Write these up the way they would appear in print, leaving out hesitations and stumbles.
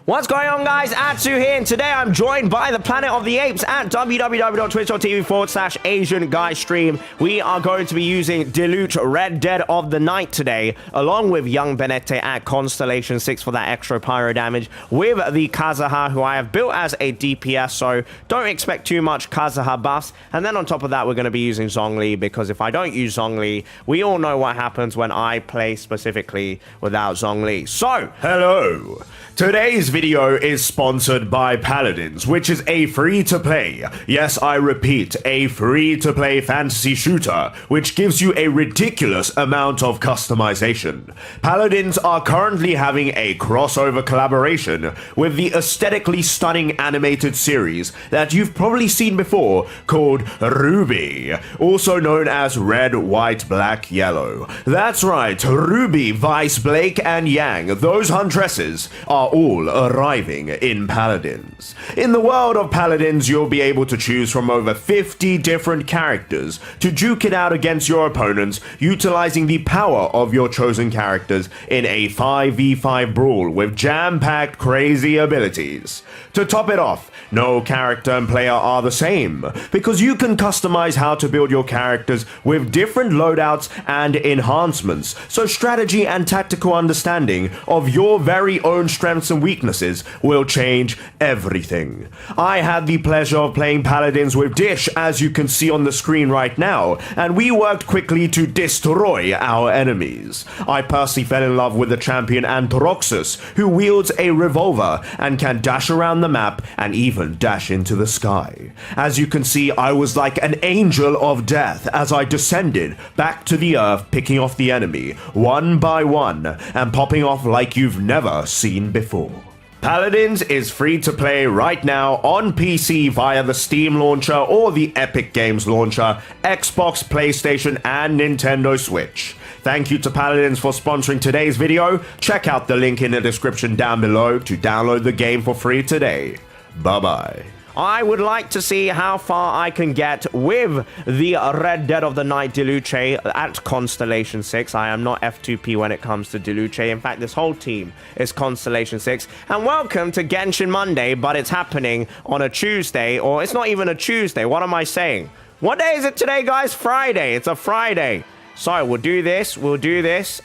What's going on, guys? Heizou here, and today I'm joined by the Planet of the Apes at www.twitch.tv/AsianGuyStream. We are going to be using Diluc Red Dead of the Night today, along with Young Benete at Constellation 6 for that extra pyro damage, with the Kazuha, who I have built as a DPS, so don't expect too much Kazuha buffs. And then on top of that, we're going to be using Zhongli, because if I don't use Zhongli, we all know what happens when I play specifically without Zhongli. So, hello! Today's video is sponsored by Paladins, which is a free-to-play, yes, I repeat, a free-to-play fantasy shooter, which gives you a ridiculous amount of customization. Paladins are currently having a crossover collaboration with the aesthetically stunning animated series that you've probably seen before called Ruby, also known as Red, White, Black, Yellow. That's right, Ruby, Vice, Blake, and Yang, those huntresses, are all arriving in Paladins. In the world of Paladins, you'll be able to choose from over 50 different characters to duke it out against your opponents, utilizing the power of your chosen characters in a 5v5 brawl with jam-packed crazy abilities. To top it off, no character and player are the same, because you can customize how to build your characters with different loadouts and enhancements, so strategy and tactical understanding of your very own strengths and weaknesses will change everything. I had the pleasure of playing Paladins with Dish, as you can see on the screen right now, and we worked quickly to destroy our enemies. I personally fell in love with the champion Anthroxus, who wields a revolver and can dash around the map and even dash into the sky. As you can see, I was like an angel of death as I descended back to the earth, picking off the enemy one by one and popping off like you've never seen before. Paladins is free to play right now on PC via the Steam launcher or the Epic Games launcher, Xbox, PlayStation, and Nintendo Switch. Thank you to Paladins for sponsoring today's video. Check out the link in the description down below to download the game for free today. Bye-bye. I would like to see how far I can get with the Red Dead of the Night Diluc at Constellation 6. I am not F2P when it comes to Diluc. In fact, this whole team is Constellation 6. And welcome to Genshin Monday, but it's happening on a Tuesday, or it's not even a Tuesday. What am I saying? What day is it today, guys? Friday. It's a Friday. So we'll do this,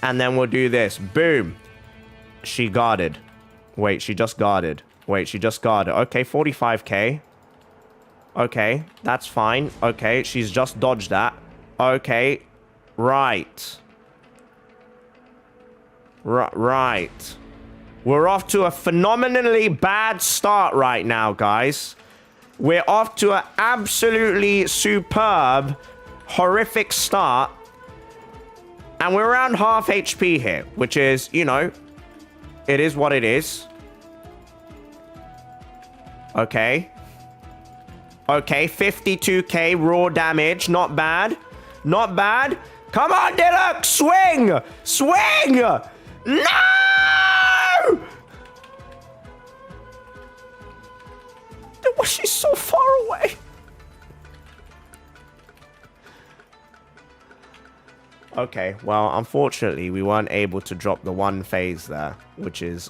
and then we'll do this. Boom. She guarded. Wait, she just guarded. Wait, she just guarded. Okay, 45k. Okay, that's fine. Okay, she's just dodged that. Okay, right. Right. We're off to a phenomenally bad start right now, guys. We're off to an absolutely superb, horrific start. And we're around half HP here, which is, you know, it is what it is. Okay. Okay, 52k raw damage. Not bad. Not bad. Come on, Diluc! Swing! Swing! No! She's so far away. Okay, well, unfortunately, we weren't able to drop the one phase there, which is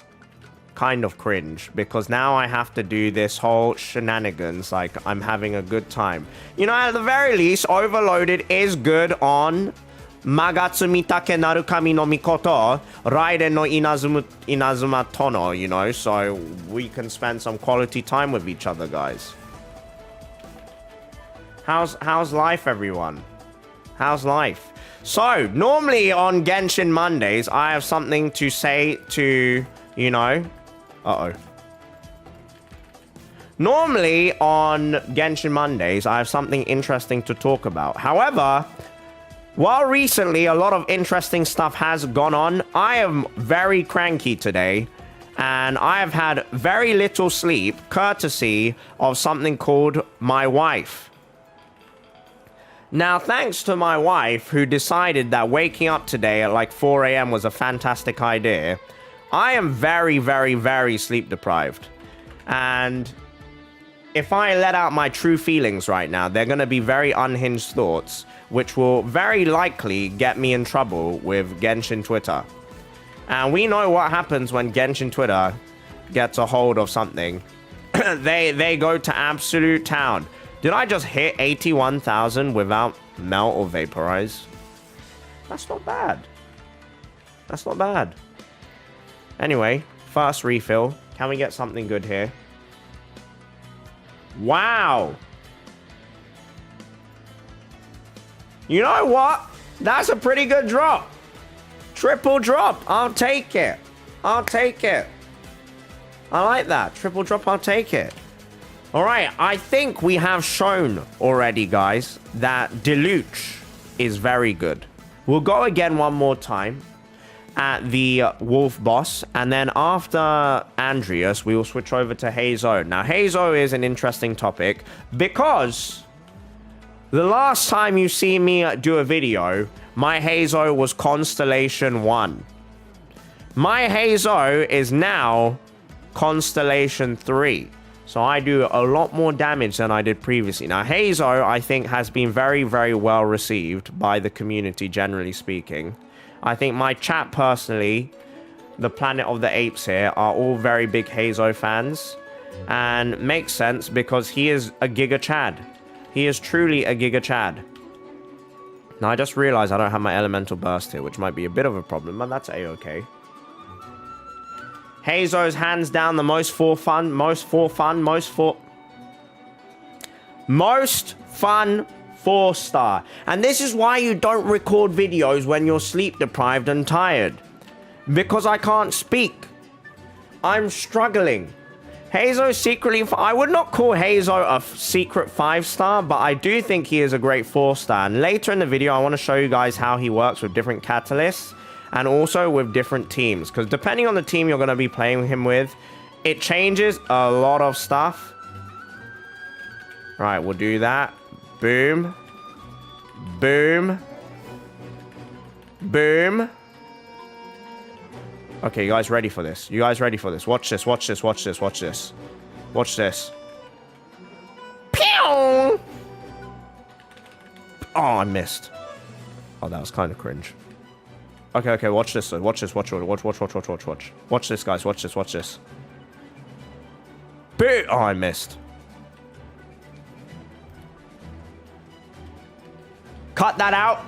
kind of cringe, because now I have to do this whole shenanigans like I'm having a good time. You know, at the very least, Overloaded is good on Magatsumi Take Narukami no Mikoto, Raiden no Inazuma Tono, you know, so we can spend some quality time with each other, guys. How's life, everyone? How's life? So, normally on Genshin Mondays, I have something to say to, you know... Uh-oh. Normally, on Genshin Mondays, I have something interesting to talk about. However, while recently a lot of interesting stuff has gone on, I am very cranky today, and I have had very little sleep, courtesy of something called my wife. Now, thanks to my wife, who decided that waking up today at like 4 a.m. was a fantastic idea, I am very, very, very sleep deprived. And if I let out my true feelings right now, they're going to be very unhinged thoughts, which will very likely get me in trouble with Genshin Twitter. And we know what happens when Genshin Twitter gets a hold of something, they go to absolute town. Did I just hit 81,000 without melt or vaporize? That's not bad. That's not bad. Anyway, first refill. Can we get something good here? Wow. You know what? That's a pretty good drop. Triple drop. I'll take it. I'll take it. I like that. Triple drop, I'll take it. All right. I think we have shown already, guys, that Diluc is very good. We'll go again one more time at the Wolf Boss. And then after Andreas, we will switch over to Heizou. Now, Heizou is an interesting topic because the last time you see me do a video, my Heizou was Constellation 1. My Heizou is now Constellation 3. So I do a lot more damage than I did previously. Now, Heizou, I think, has been very, very well received by the community, generally speaking. I think my chat personally, the Planet of the Apes here, are all very big Heizou fans. And makes sense because he is a Giga Chad. He is truly a Giga Chad. Now, I just realized I don't have my Elemental Burst here, which might be a bit of a problem, but that's a-okay. Heizou's hands down the most fun 4-star. And this is why you don't record videos when you're sleep deprived and tired. Because I can't speak. I'm struggling. Heizou secretly, I would not call Heizou a secret 5-star, but I do think he is a great 4-star. And later in the video, I want to show you guys how he works with different catalysts and also with different teams. Because depending on the team you're going to be playing him with, it changes a lot of stuff. All right, we'll do that. Boom. Boom. Boom. Okay, you guys ready for this? You guys ready for this? Watch this, watch this, watch this, watch this. Watch this. Pew! Oh, I missed. Oh, that was kind of cringe. Okay, okay, watch this. Watch this, watch. Watch this, guys, watch this, watch this. Boo! Oh, I missed. Cut that out.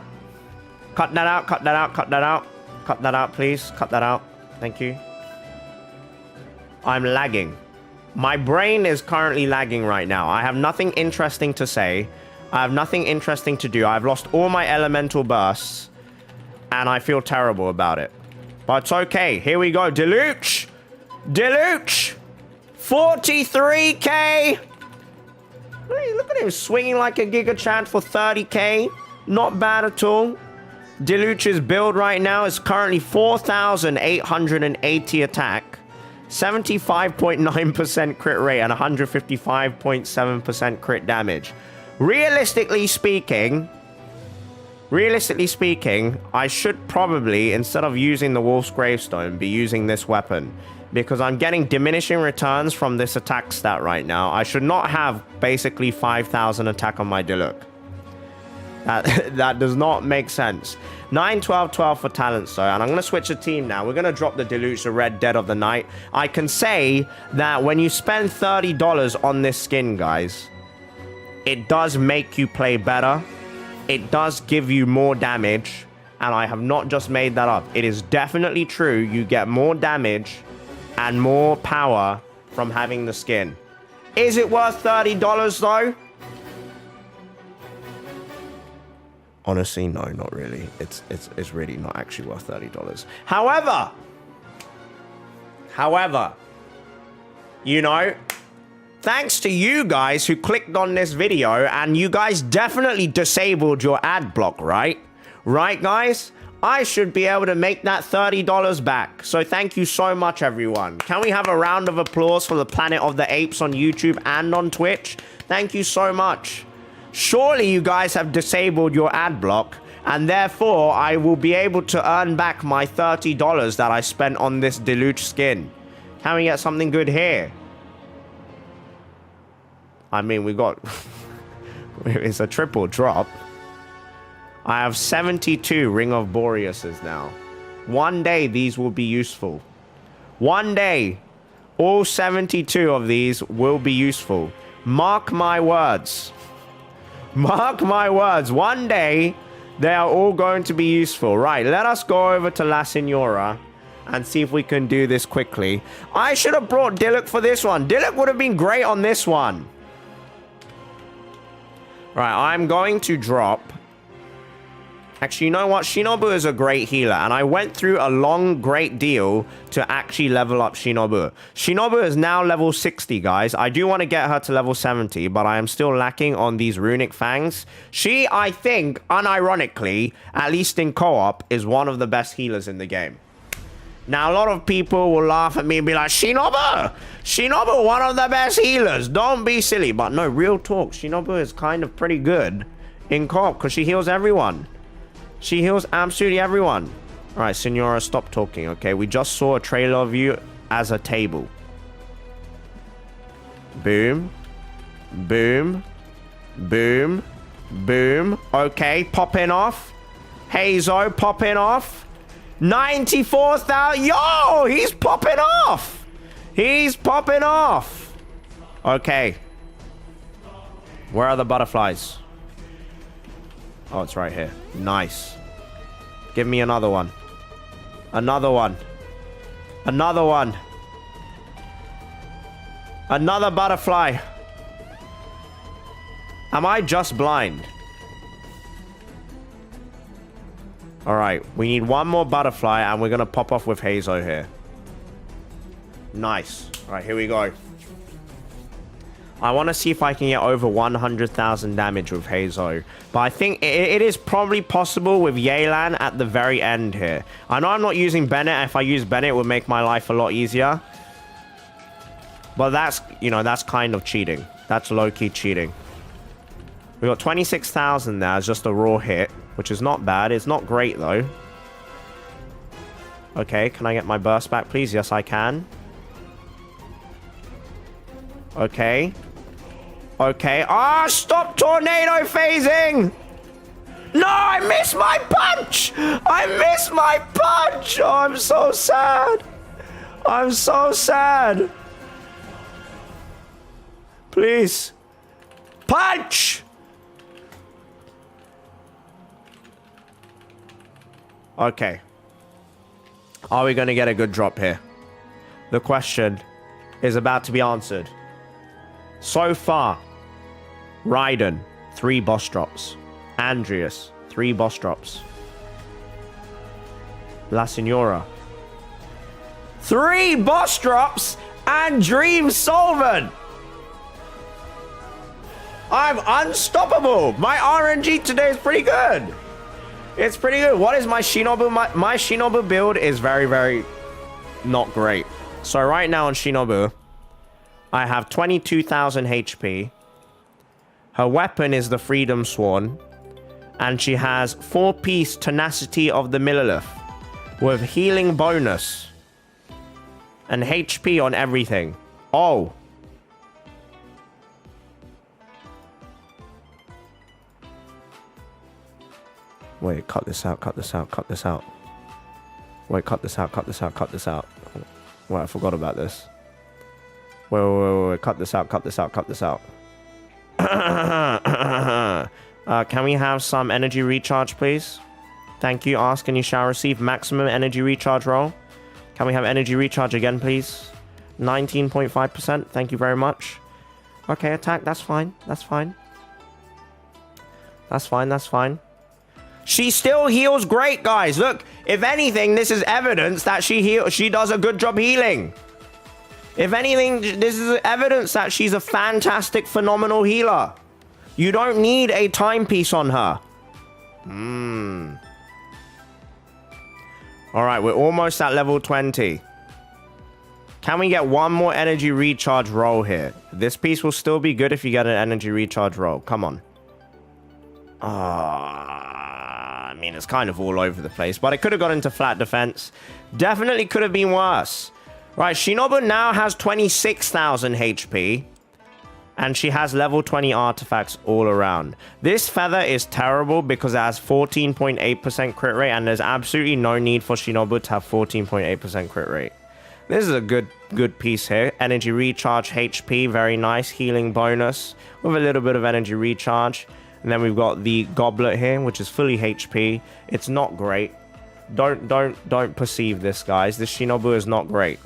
Cut that out, cut that out, cut that out. Cut that out, please. Cut that out. Thank you. I'm lagging. My brain is currently lagging right now. I have nothing interesting to say. I have nothing interesting to do. I've lost all my elemental bursts. And I feel terrible about it. But it's okay. Here we go. Diluc! Diluc! 43k! Hey, look at him swinging like a Giga Chad for 30k. Not bad at all. Diluc's build right now is currently 4,880 attack, 75.9% crit rate, and 155.7% crit damage. Realistically speaking, I should probably, instead of using the Wolf's Gravestone, be using this weapon. Because I'm getting diminishing returns from this attack stat right now. I should not have basically 5,000 attack on my Diluc. That does not make sense. 9, 12, 12 for talents, though. And I'm going to switch the team now. We're going to drop the Diluc, the Red Dead of the Night. I can say that when you spend $30 on this skin, guys, it does make you play better. It does give you more damage. And I have not just made that up. It is definitely true. You get more damage and more power from having the skin. Is it worth $30, though? Honestly, no, not really. It's really not actually worth $30. However, you know, thanks to you guys who clicked on this video, and you guys definitely disabled your ad block, right? Right, guys? I should be able to make that $30 back. So thank you so much, everyone. Can we have a round of applause for the Planet of the Apes on YouTube and on Twitch? Thank you so much. Surely you guys have disabled your ad block, and therefore I will be able to earn back my $30 that I spent on this Diluc skin. Can we get something good here? I mean, we got... it's a triple drop. I have 72 Ring of Boreases now. One day these will be useful. One day All 72 of these will be useful. Mark my words. Mark my words. One day, they are all going to be useful. Right, let us go over to La Senora and see if we can do this quickly. I should have brought Diluc for this one. Diluc would have been great on this one. Right, I'm going to drop... Actually, you know what? Shinobu is a great healer, and I went through a long, great deal to actually level up Shinobu. Shinobu is now level 60, guys. I do want to get her to level 70, but I am still lacking on these runic fangs. She, I think, unironically, at least in co-op, is one of the best healers in the game. Now, a lot of people will laugh at me and be like, Shinobu! Shinobu, one of the best healers. Don't be silly. But no, real talk. Shinobu is kind of pretty good in co-op because she heals everyone. She heals absolutely everyone. All right, Senora, stop talking, okay? We just saw a trailer of you as a table. Boom. Boom. Boom. Boom. Okay, popping off. Heizou popping off. 94,000. Yo, he's popping off. He's popping off. Okay. Where are the butterflies? Oh, it's right here. Nice. Give me another one. Another one. Another one. Another butterfly. Am I just blind? Alright, we need one more butterfly and we're going to pop off with Heizou here. Nice. Alright, here we go. I want to see if I can get over 100,000 damage with Heizou. But I think it is probably possible with Yelan at the very end here. I know I'm not using Bennett. If I use Bennett, it would make my life a lot easier. But that's, you know, that's kind of cheating. That's low-key cheating. We got 26,000 there as just a raw hit, which is not bad. It's not great, though. Okay, can I get my burst back, please? Yes, I can. Okay. Okay. Ah, oh, stop tornado phasing! No, I missed my punch! I missed my punch! Oh, I'm so sad. I'm so sad. Please. Punch! Okay. Are we going to get a good drop here? The question is about to be answered. So far, Raiden, 3 boss drops. Andreas, 3 boss drops. La Senora, 3 boss drops and Dream Solvent. I'm unstoppable. My RNG today is pretty good. It's pretty good. What is my Shinobu? My Shinobu build is very, very not great. So right now on Shinobu, I have 22,000 HP. Her weapon is the Freedom Sworn. And she has 4-piece Tenacity of the Millilith with healing bonus and HP on everything. Oh. Wait, cut this out, cut this out, cut this out. Wait, cut this out, cut this out, cut this out. Wait, I forgot about this. Wait, cut this out, cut this out, cut this out. Can we have some energy recharge, please? Thank you. Ask and you shall receive maximum energy recharge roll. Can we have energy recharge again, please? 19.5%. Thank you very much. Okay, attack. That's fine. That's fine. That's fine. That's fine. She still heals great, guys. Look, if anything, this is evidence that she does a good job healing. If anything, this is evidence that she's a fantastic, phenomenal healer. You don't need a timepiece on her. Alright, we're almost at level 20. Can we get one more energy recharge roll here? This piece will still be good if you get an energy recharge roll. Come on. I mean, it's kind of all over the place, but it could have got into flat defense. Definitely could have been worse. Right, Shinobu now has 26,000 HP. And she has level 20 artifacts all around. This feather is terrible because it has 14.8% crit rate. And there's absolutely no need for Shinobu to have 14.8% crit rate. This is a good piece here. Energy recharge, HP, very nice. Healing bonus with a little bit of energy recharge. And then we've got the goblet here, which is fully HP. It's not great. Don't perceive this, guys. This Shinobu is not great.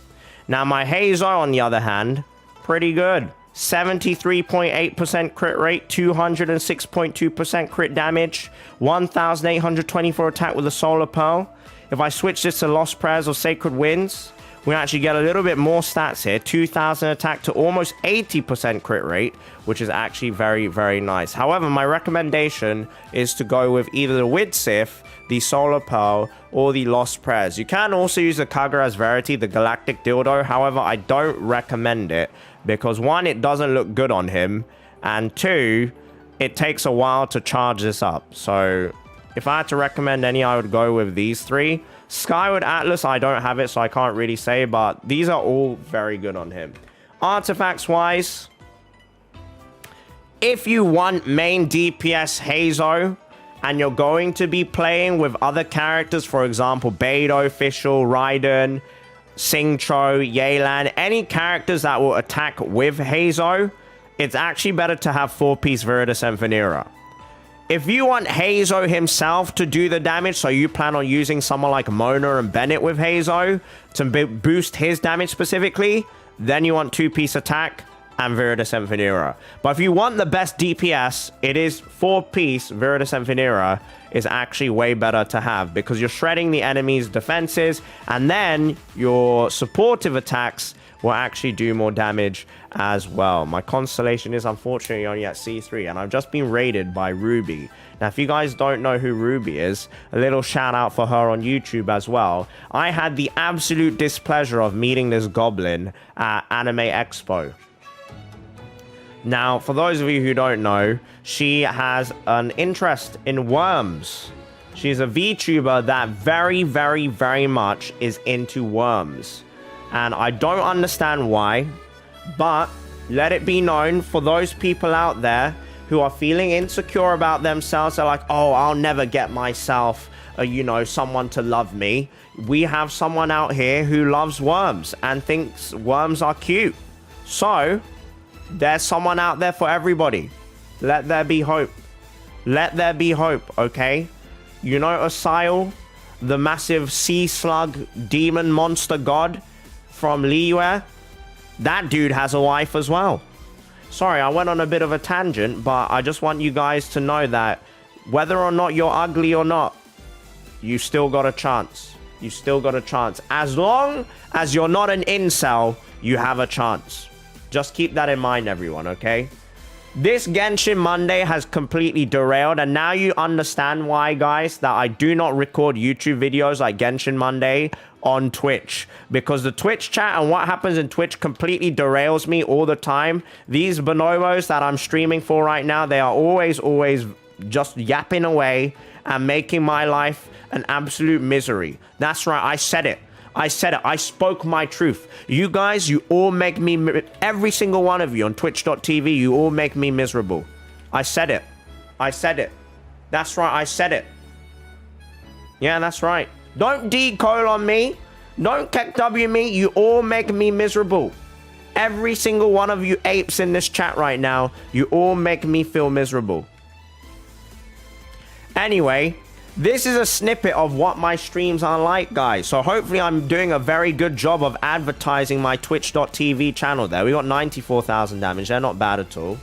Now, my Heizou, on the other hand, pretty good. 73.8% crit rate, 206.2% crit damage, 1,824 attack with a Solar Pearl. If I switch this to Lost Prayers or Sacred Winds, we actually get a little bit more stats here. 2,000 attack to almost 80% crit rate, which is actually very, very nice. However, my recommendation is to go with either the Widsith, the Solar Pearl, or the Lost Prayers. You can also use the Kagura's Verity, the Galactic Dildo. However, I don't recommend it because, one, it doesn't look good on him, and two, it takes a while to charge this up. So if I had to recommend any, I would go with these three. Skyward Atlas, I don't have it, so I can't really say, but these are all very good on him. Artifacts-wise, if you want main DPS Heizou, and you're going to be playing with other characters, for example, Beidou, Fischl, Raiden, Xingqiu, Yelan, any characters that will attack with Heizou, it's actually better to have 4-piece Viridescent Vanera. If you want Heizou himself to do the damage, so you plan on using someone like Mona and Bennett with Heizou to boost his damage specifically, then you want 2-piece attack and Viridescent Vanera. But if you want the best DPS, it is 4-piece Viridescent Vanera is actually way better to have because you're shredding the enemy's defenses, and then your supportive attacks will actually do more damage as well. My constellation is unfortunately only at C3, and I've just been raided by Ruby. Now, if you guys don't know who Ruby is, a little shout out for her on YouTube as well. I had the absolute displeasure of meeting this goblin at Anime Expo. Now, for those of you who don't know, she has an interest in worms. She's a VTuber that very, very, very much is into worms. And I don't understand why, but let it be known for those people out there who are feeling insecure about themselves. They're like, oh, I'll never get myself, you know, someone to love me. We have someone out here who loves worms and thinks worms are cute. So there's someone out there for everybody. Let there be hope. Let there be hope, okay? You know Asile, the massive sea slug demon monster god from Liyue? That dude has a wife as well. Sorry, I went on a bit of a tangent, but I just want you guys to know that whether or not you're ugly or not, you still got a chance. You still got a chance. As long as you're not an incel, you have a chance. Just keep that in mind, everyone, okay? This Genshin Monday has completely derailed, and now you understand why, guys, that I do not record YouTube videos like Genshin Monday on Twitch, because the Twitch chat and what happens in Twitch completely derails me all the time. These bonobos that I'm streaming for right now, they are always just yapping away and making my life an absolute misery. That's right, I said it. I said it. I spoke my truth. You guys, you all make me... Every single one of you on twitch.tv, you all make me miserable. I said it. I said it. That's right, I said it. Yeah, that's right. Don't decode on me. Don't KW me. You all make me miserable. Every single one of you apes in this chat right now, you all make me feel miserable. Anyway... This is a snippet of what my streams are like, guys. So hopefully I'm doing a very good job of advertising my twitch.tv channel there. We got 94,000 damage. They're not bad at all.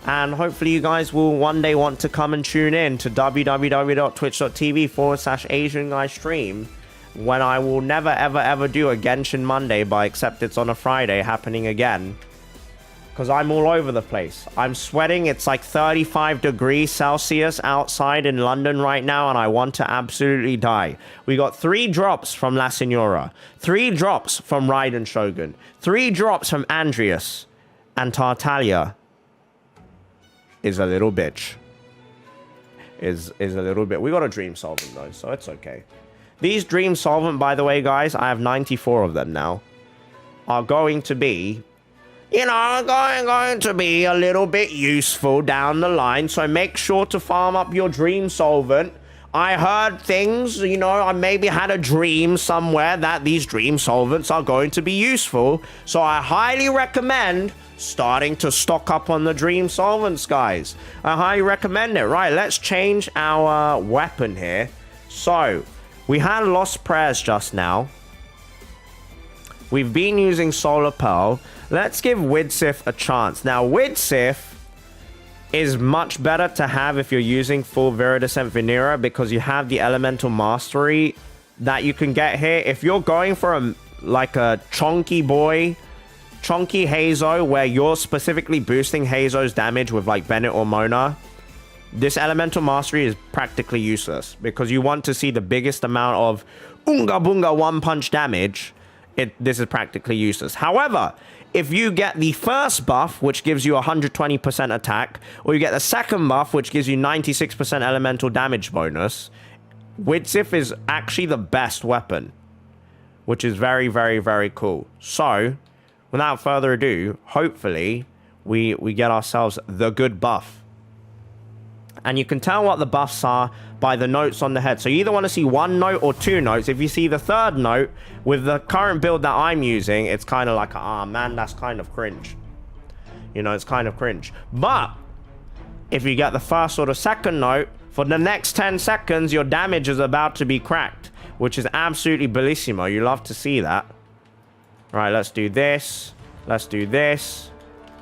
And hopefully you guys will one day want to come and tune in to www.twitch.tv/AsianGuyStream when I will never, ever, ever do a Genshin Monday, but except it's on a Friday happening again. Because I'm all over the place. I'm sweating. It's like 35 degrees Celsius outside in London right now, and I want to absolutely die. We got 3 drops from La Signora, 3 drops from Raiden Shogun, 3 drops from Andreas, and Tartaglia is a little bitch. Is a little bit. We got a Dream Solvent though, so it's okay. These Dream Solvent, by the way, guys, I have 94 of them now, are going to be... You know, going to be a little bit useful down the line. So make sure to farm up your Dream Solvent. I heard things, you know, I maybe had a dream somewhere that these dream solvents are going to be useful. So I highly recommend starting to stock up on the dream solvents, guys. I highly recommend it. Right, let's change our weapon here. So, we had Lost Prayers just now. We've been using Solar Pearl. Let's give Widsith a chance. Now, Widsith is much better to have if you're using full Viridescent Venera because you have the Elemental Mastery that you can get here. If you're going for a chonky Heizou where you're specifically boosting Heizou's damage with like Bennett or Mona, this Elemental Mastery is practically useless because you want to see the biggest amount of Unga Bunga one-punch damage. This is practically useless. However, if you get the first buff, which gives you 120% attack, or you get the second buff, which gives you 96% elemental damage bonus, Widsith is actually the best weapon, which is very, very, very cool. So, without further ado, hopefully, we get ourselves the good buff. And you can tell what the buffs are by the notes on the head. So you either want to see one note or two notes. If you see the third note, with the current build that I'm using, it's kind of like, ah, man, that's kind of cringe. You know, it's kind of cringe. But if you get the first or the second note, for the next 10 seconds, your damage is about to be cracked, which is absolutely bellissimo. You love to see that. All right, let's do this. Let's do this.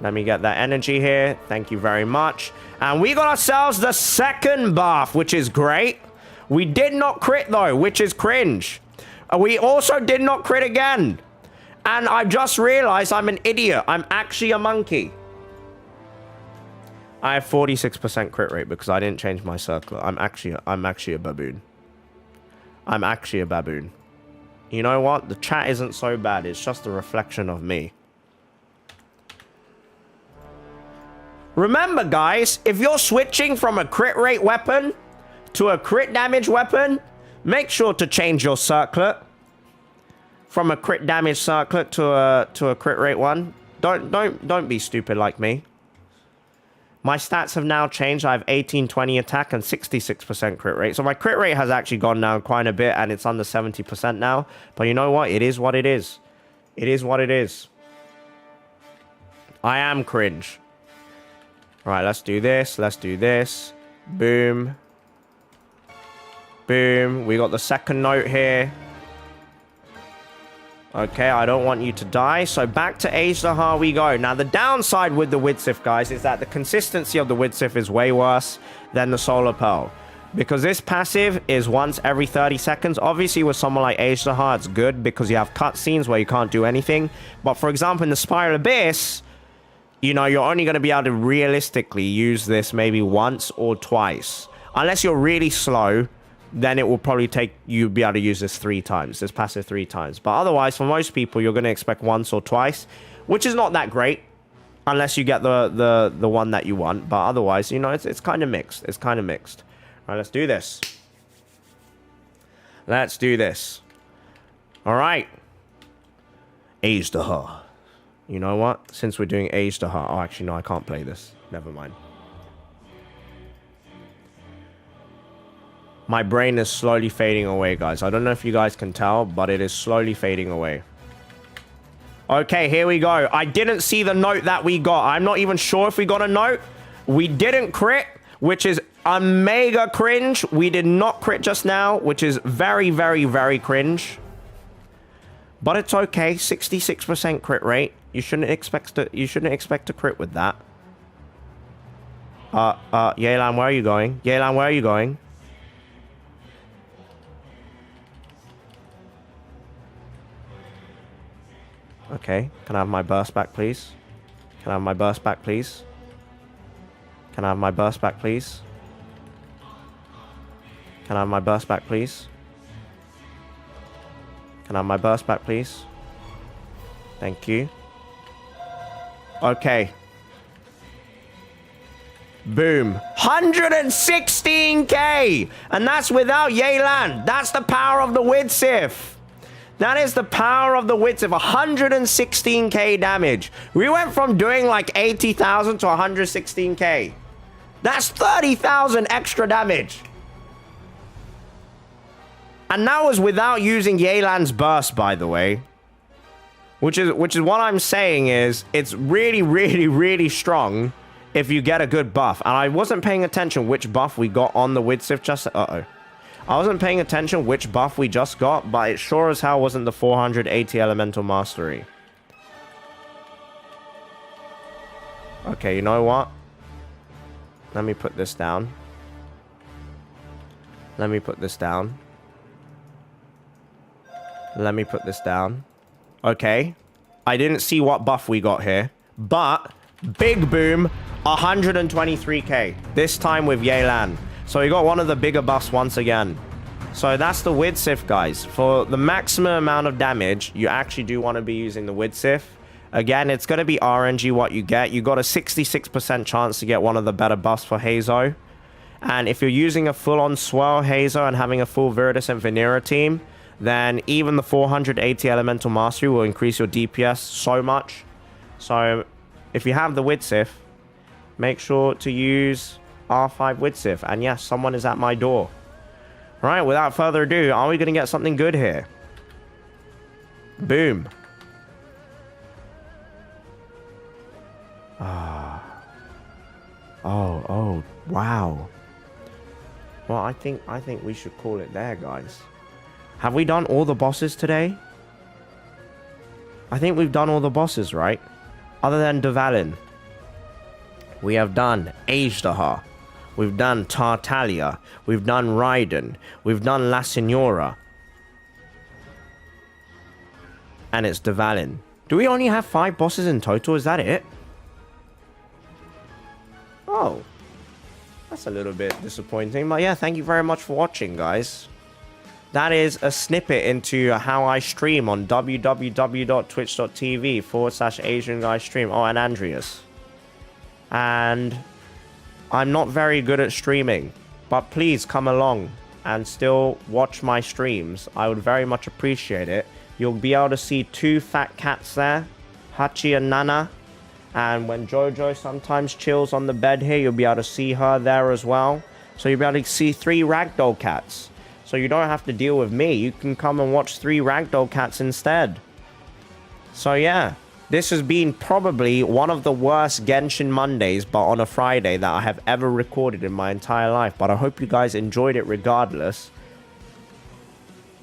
Let me get that energy here. Thank you very much. And we got ourselves the second buff, which is great. We did not crit, though, which is cringe. We also did not crit again. And I just realized I'm an idiot. I'm actually a monkey. I have 46% crit rate because I didn't change my circle. I'm actually a baboon. I'm actually a baboon. You know what? The chat isn't so bad. It's just a reflection of me. Remember, guys, if you're switching from a crit rate weapon to a crit damage weapon, make sure to change your circlet from a crit damage circlet to a crit rate one. Don't be stupid like me. My stats have now changed. I have 18, 20 attack and 66% crit rate. So my crit rate has actually gone down quite a bit and it's under 70% now. But you know what? It is what it is. It is what it is. I am cringe. Right, let's do this. Let's do this. Boom. Boom. We got the second note here. Okay, I don't want you to die. So back to Heizou we go. Now, the downside with the Widsith, guys, is that the consistency of the Widsith is way worse than the Solar Pearl. Because this passive is once every 30 seconds. Obviously, with someone like Heizou, it's good because you have cutscenes where you can't do anything. But for example, in the Spiral Abyss, you know, you're only going to be able to realistically use this maybe once or twice. Unless you're really slow, then it will probably take you be able to use this 3 times, this passive 3 times. But otherwise, for most people, you're going to expect once or twice, which is not that great, unless you get the one that you want. But otherwise, you know, it's kind of mixed. It's kind of mixed. All right, let's do this. Let's do this. All right. Heizou. You know what? Since we're doing Heizou... Oh, actually, no, I can't play this. Never mind. My brain is slowly fading away, guys. I don't know if you guys can tell, but it is slowly fading away. Okay, here we go. I didn't see the note that we got. I'm not even sure if we got a note. We didn't crit, which is a mega cringe. We did not crit just now, which is very, very, very cringe. But it's okay. 66% crit rate. You shouldn't expect to crit with that. Yelan, where are you going? Yelan, where are you going? Okay, can I have my burst back, please? Can I have my burst back, please? Can I have my burst back, please? Can I have my burst back, please? Can I have my burst back, please? Thank you. Okay. Boom. 116k! And that's without Yelan. That's the power of the Widsith. That is the power of the Widsith. 116k damage. We went from doing like 80,000 to 116k. That's 30,000 extra damage. And that was without using Yelan's burst, by the way. Which is what I'm saying is, it's really, really, really strong if you get a good buff. And I wasn't paying attention which buff we got on the Widsith just... Uh-oh. I wasn't paying attention which buff we just got, but it sure as hell wasn't the 480 Elemental Mastery. Okay, you know what? Let me put this down. Let me put this down. Let me put this down. Okay. I didn't see what buff we got here. But, big boom, 123k. This time with Yelan. So we got one of the bigger buffs once again. So that's the Widsith, guys. For the maximum amount of damage, you actually do want to be using the Widsith. Again, it's going to be RNG what you get. You got a 66% chance to get one of the better buffs for Heizou. And if you're using a full-on Swirl Heizou and having a full Viridescent Vanera team, then even the 480 Elemental Mastery will increase your DPS so much. So if you have the Widsith, make sure to use R5 Widsith. And yes, someone is at my door. Right, without further ado, are we going to get something good here? Boom. Oh, wow. Well, I think we should call it there, guys. Have we done all the bosses today? I think we've done all the bosses, right? Other than Dvalin. We have done Ajdahar. We've done Tartaglia. We've done Raiden. We've done La Signora. And it's Dvalin. Do we only have 5 bosses in total? Is that it? Oh. That's a little bit disappointing. But yeah, thank you very much for watching, guys. That is a snippet into how I stream on www.twitch.tv/AsianGuyStream. Oh, and Andreas. And I'm not very good at streaming, but please come along and still watch my streams. I would very much appreciate it. You'll be able to see 2 fat cats there, Hachi and Nana. And when Jojo sometimes chills on the bed here, you'll be able to see her there as well. So you'll be able to see 3 ragdoll cats. So you don't have to deal with me. You can come and watch 3 ragdoll cats instead. So yeah, this has been probably one of the worst Genshin Mondays, but on a Friday, that I have ever recorded in my entire life. But I hope you guys enjoyed it regardless.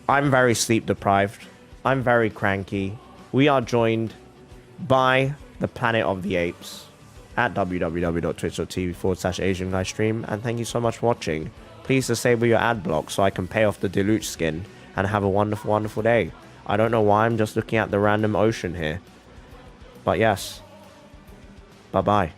I'm very sleep deprived. I'm very cranky. We are joined by the Planet of the Apes at www.twitch.tv/AsianGuyStream. And thank you so much for watching. Please disable your ad block so I can pay off the Diluc skin and have a wonderful, wonderful day. I don't know why I'm just looking at the random ocean here. But yes. Bye-bye.